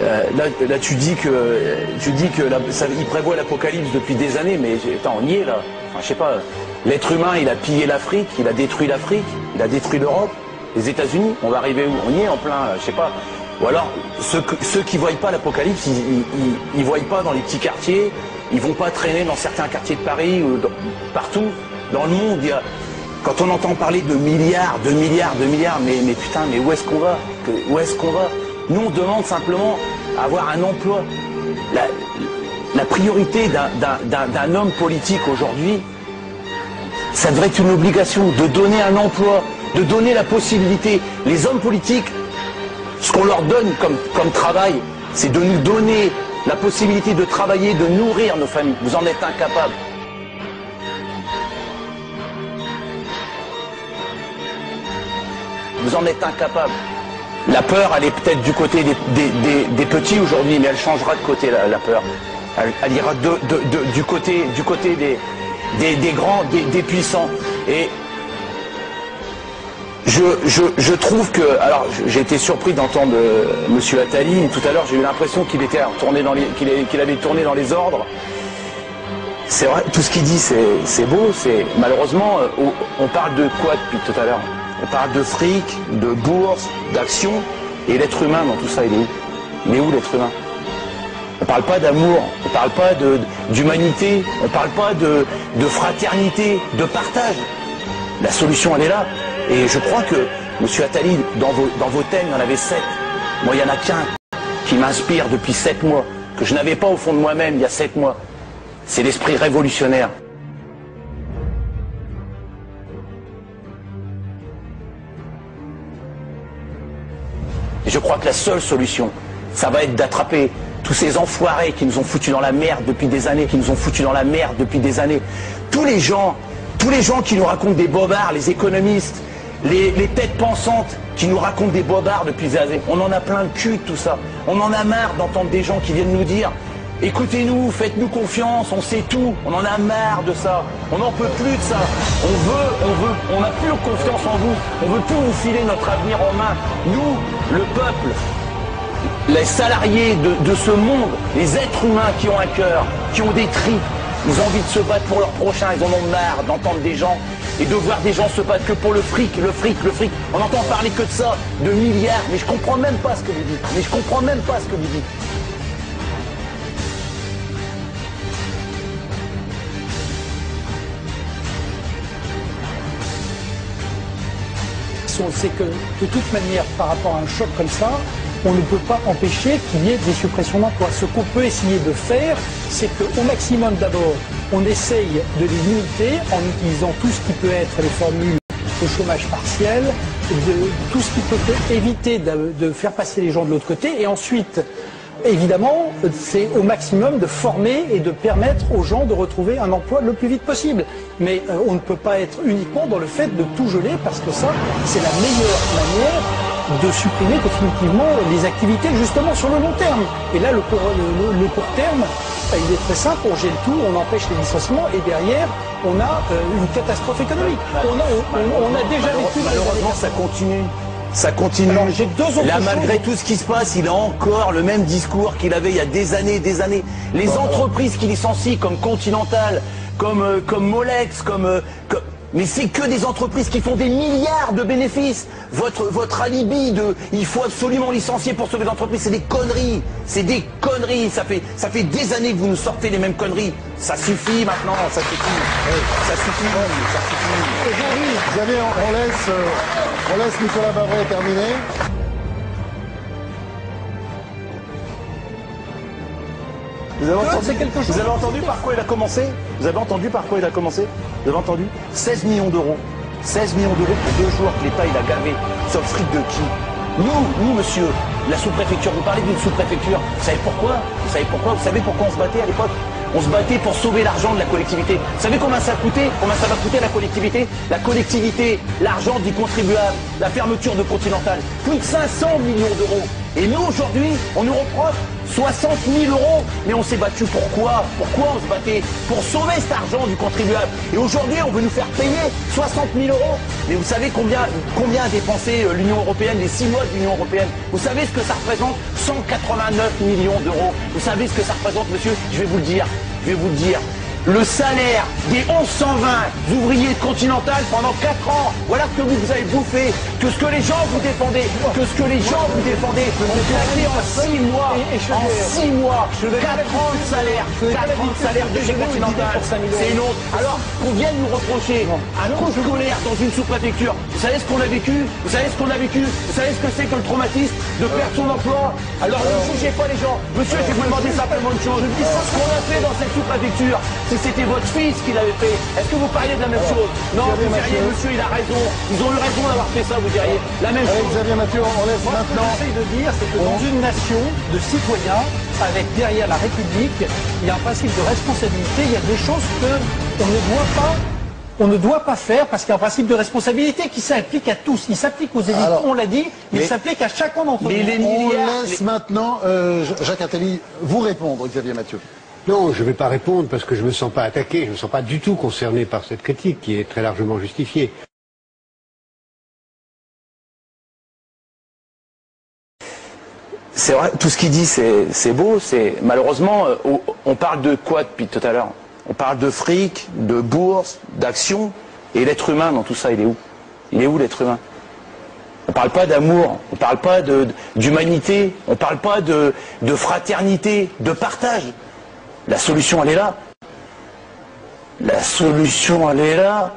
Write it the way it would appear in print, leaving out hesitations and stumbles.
Là, tu dis que il prévoit l'apocalypse depuis des années, mais attends, on y est là. Enfin, je sais pas. L'être humain, il a pillé l'Afrique, il a détruit l'Afrique, il a détruit l'Europe, les États-Unis. On va arriver où? On y est en plein, je sais pas. Ou alors ceux qui voient pas l'apocalypse, ils voient pas dans les petits quartiers, ils vont pas traîner dans certains quartiers de Paris ou partout dans le monde. Quand on entend parler de milliards, mais putain, mais où est-ce qu'on va? Où est-ce qu'on va? Nous, on demande simplement avoir un emploi. La priorité d'un homme politique aujourd'hui, ça devrait être une obligation de donner un emploi, de donner la possibilité. Les hommes politiques, ce qu'on leur donne comme travail, c'est de nous donner la possibilité de travailler, de nourrir nos familles. Vous en êtes incapables. Vous en êtes incapables. La peur, elle est peut-être du côté des petits aujourd'hui, mais elle changera de côté, la peur. Elle ira du côté des grands, des puissants. Et je trouve que... Alors, j'ai été surpris d'entendre M. Attali. Tout à l'heure, j'ai eu l'impression qu'il avait tourné dans les ordres. C'est vrai, tout ce qu'il dit, c'est beau. Malheureusement, on parle de quoi depuis tout à l'heure? On parle de fric, de bourse, d'action, et l'être humain dans tout ça, il est où? Il est où l'être humain? On ne parle pas d'amour, on ne parle pas d'humanité, on ne parle pas de fraternité, de partage. La solution, elle est là. Et je crois que, M. Attali, dans vos thèmes, il y en avait 7. Moi, il n'y en a qu'un qui m'inspire depuis 7 mois, que je n'avais pas au fond de moi-même il y a 7 mois. C'est l'esprit révolutionnaire. Et je crois que la seule solution, ça va être d'attraper tous ces enfoirés qui nous ont foutus dans la merde depuis des années, Tous les gens qui nous racontent des bobards, les économistes, les têtes pensantes qui nous racontent des bobards depuis des années. On en a plein le cul de tout ça. On en a marre d'entendre des gens qui viennent nous dire « Écoutez-nous, faites-nous confiance, on sait tout ». On en a marre de ça. On n'en peut plus de ça. On n'a plus confiance en vous. On veut plus vous filer notre avenir en main. Nous, le peuple, les salariés de ce monde, les êtres humains qui ont un cœur, qui ont des tripes, ils ont envie de se battre pour leur prochain. Ils en ont marre d'entendre des gens et de voir des gens se battre que pour le fric. On entend parler que de ça, de milliards. Mais je comprends même pas ce que vous dites. C'est que de toute manière, par rapport à un choc comme ça, on ne peut pas empêcher qu'il y ait des suppressions d'emplois. Ce qu'on peut essayer de faire, c'est qu'au maximum d'abord, on essaye de les limiter en utilisant tout ce qui peut être les formules de chômage partiel, tout ce qui peut éviter de faire passer les gens de l'autre côté, et ensuite, évidemment, c'est au maximum de former et de permettre aux gens de retrouver un emploi le plus vite possible. Mais on ne peut pas être uniquement dans le fait de tout geler, parce que ça, c'est la meilleure manière de supprimer définitivement les activités justement sur le long terme. Et là, le court terme, il est très simple, on gèle tout, on empêche les licenciements, et derrière, on a une catastrophe économique. On a déjà vécu... Malheureusement, ça continue. Ça continue. Alors, j'ai deux autres là, malgré choses. tout ce qui se passe, il a encore le même discours qu'il avait il y a des années. Les entreprises qui licencient, comme Continental, comme Molex, mais c'est que des entreprises qui font des milliards de bénéfices. Votre alibi de il faut absolument licencier pour sauver l'entreprise, c'est des conneries. C'est des conneries. Ça fait des années que vous nous sortez les mêmes conneries. Ça suffit maintenant, ça suffit. Ça suffit. Xavier, on laisse Nicolas Bavret terminer. Vous avez entendu par quoi il a commencé? Vous avez entendu 16 millions d'euros. 16 millions d'euros pour 2 jours que l'État il a gavé. Sur le fric de qui? Nous, monsieur, la sous-préfecture, vous parlez d'une sous-préfecture. Vous savez pourquoi? Vous savez pourquoi on se battait à l'époque? On se battait pour sauver l'argent de la collectivité. Vous savez combien ça a coûté? Combien ça va coûter la collectivité? La collectivité, l'argent du contribuable, la fermeture de Continental. Plus de 500 millions d'euros. Et nous, aujourd'hui, on nous reproche 60 000 euros. Mais on s'est battu pour quoi? Pourquoi on se battait? Pour sauver cet argent du contribuable. Et aujourd'hui, on veut nous faire payer 60 000 euros. Mais vous savez combien a dépensé l'Union européenne, les 6 mois de l'Union européenne? Vous savez ce que ça représente? 189 millions d'euros. Vous savez ce que ça représente, monsieur? Je vais vous le dire. Le salaire des 1120 ouvriers de Continental pendant 4 ans, voilà ce que vous avez bouffé, que ce que les gens vous défendaient, ont claqué en 6 mois, 4 ans de salaire, de chez Continental, c'est une honte. Alors qu'on vienne nous reprocher un coup de colère dans une sous-préfecture, vous savez ce qu'on a vécu? Vous savez ce que c'est que le traumatisme de perdre son emploi? Alors ne jugez pas les gens. Monsieur, je vais vous demander simplement une chose. Ce qu'on a fait dans cette sous-préfecture, c'était votre fils qui l'avait fait. Est-ce que vous parliez de la même chose? Non, vous diriez, monsieur, il a raison. Ils ont eu raison d'avoir fait ça, vous diriez. La même chose. Xavier Mathieu, on laisse Moi, maintenant. ce que j'essaie de dire, c'est que dans une nation de citoyens, avec derrière la République, il y a un principe de responsabilité, il y a des choses qu'on ne doit pas faire parce qu'il y a un principe de responsabilité qui s'applique à tous. Il s'applique aux élites, on l'a dit, il s'applique à chacun d'entre nous. On laisse maintenant Jacques Attali vous répondre, Xavier Mathieu. Non, je ne vais pas répondre parce que je ne me sens pas attaqué, je ne me sens pas du tout concerné par cette critique qui est très largement justifiée. C'est vrai, tout ce qu'il dit, c'est beau. Malheureusement, on parle de quoi depuis tout à l'heure? On parle de fric, de bourse, d'action. Et l'être humain dans tout ça, il est où? Il est où l'être humain? On ne parle pas d'amour, on ne parle pas d'humanité, on ne parle pas de fraternité, de partage. La solution, elle est là. La solution, elle est là.